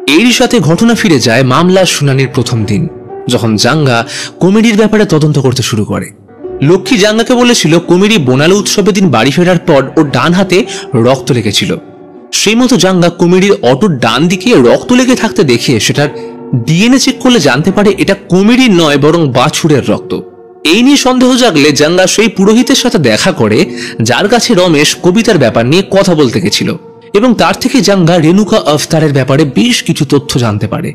এরই সাথে ঘটনা ফিরে যায় মামলার শুনানির প্রথম দিন, যখন জাঙ্গা কমিটির ব্যাপারে তদন্ত করতে শুরু করে। লক্ষ্মী জাঙ্গাকে বলেছিল কমিটি বোনালু উৎসবের দিন বাড়ি ফেরার পর ওর ডান হাতে রক্ত লেগেছিল। সেই মতো জাঙ্গা কমিটির অটোর ডান দিকে রক্ত লেগে থাকতে দেখে সেটার ডিএনএ চেক করলে জানতে পারে এটা কমিটির নয় বরং বাছুরের রক্ত। এই নিয়ে সন্দেহ জাগলে জাঙ্গা সেই পুরোহিতের সাথে দেখা করে, যার কাছে রমেশ কবিতার ব্যাপার নিয়ে কথা বলতে গেছিল, এবং তার থেকে জাঙ্গা রেণুকা আফতারের ব্যাপারে বেশ কিছু তথ্য জানতে পারে।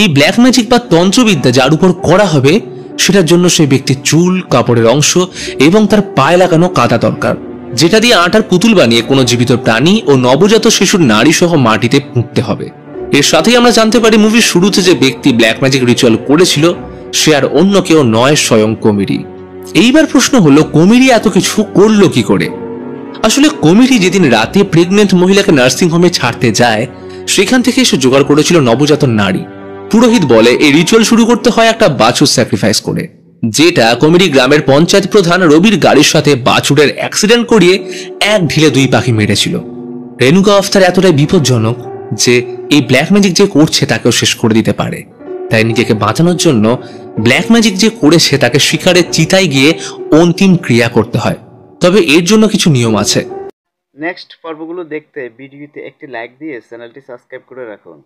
এই ব্ল্যাক ম্যাজিক বা তন্ত্রবিদ্যা যার উপর করা হবে সেটার জন্য সেই ব্যক্তির চুল, কাপড়ের অংশ এবং তার পায়ে লাগানো কাঁটা দরকার, যেটা দিয়ে আটার পুতুল বানিয়ে কোনো জীবিত প্রাণী ও নবজাত শিশুর নাড়ি সহ মাটিতে পুঁততে হবে। এর সাথেই আমরা জানতে পারি মুভির শুরুতে যে ব্যক্তি ব্ল্যাক ম্যাজিক রিচুয়াল করেছিল সে আর অন্য কেউ নয়, স্বয়ং কমিটি। এইবার প্রশ্ন হলো কমিটি এত কিছু করলো কি করে? আসলে কমিটি যেদিন রাতে প্রেগনেন্ট মহিলাকে নার্সিং হোমে ছাড়তে যায় সেখান থেকে সে জোগাড় করেছিল নবজাতক নারী। পুরোহিত বলে এই রিচুয়াল শুরু করতে হয় একটা বাছুর স্যাক্রিফাইস করে, যেটা কমিটি গ্রামের পঞ্চায়েত প্রধান রবির গাড়ির সাথে বাছুরের অ্যাক্সিডেন্ট করিয়ে এক ঢিলে দুই পাখি মেরেছিল। রেণুকা আফতার এতটাই বিপজ্জনক যে এই ব্ল্যাক ম্যাজিক যে করছে তাকেও শেষ করে দিতে পারে। তাই নিজেকে বাঁচানোর জন্য ব্ল্যাক ম্যাজিক যে করেছে তাকে শিকারের চিতায় গিয়ে অন্তিম ক্রিয়া করতে হয়। তবে এর জন্য কিছু নিয়ম আছে। নেক্সট পর্বগুলো দেখতে ভিডিওতে একটি লাইক দিয়ে চ্যানেলটি সাবস্ক্রাইব করে রাখুন।